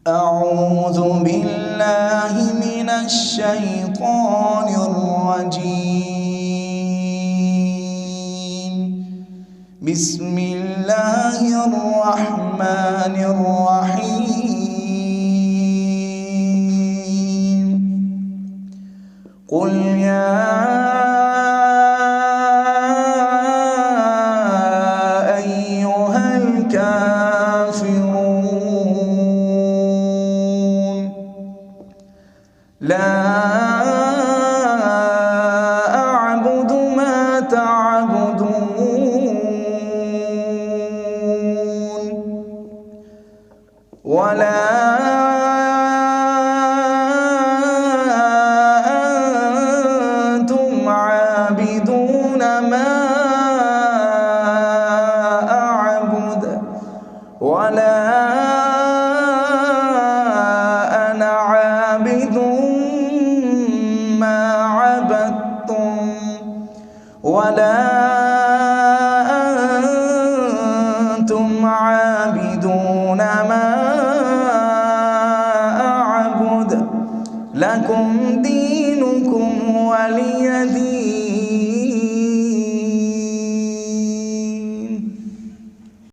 أعوذ بالله من الشيطان الرجيم. بسم الله الرحمن الرحيم. قل يا أيها الكافرون لا أعبد ما تعبدون ولا أنتم عابدون ما أعبد ولا أنا عابد ما عبدتم ولا أنتم عابدون ما أعبد لكم دينكم ولي دين.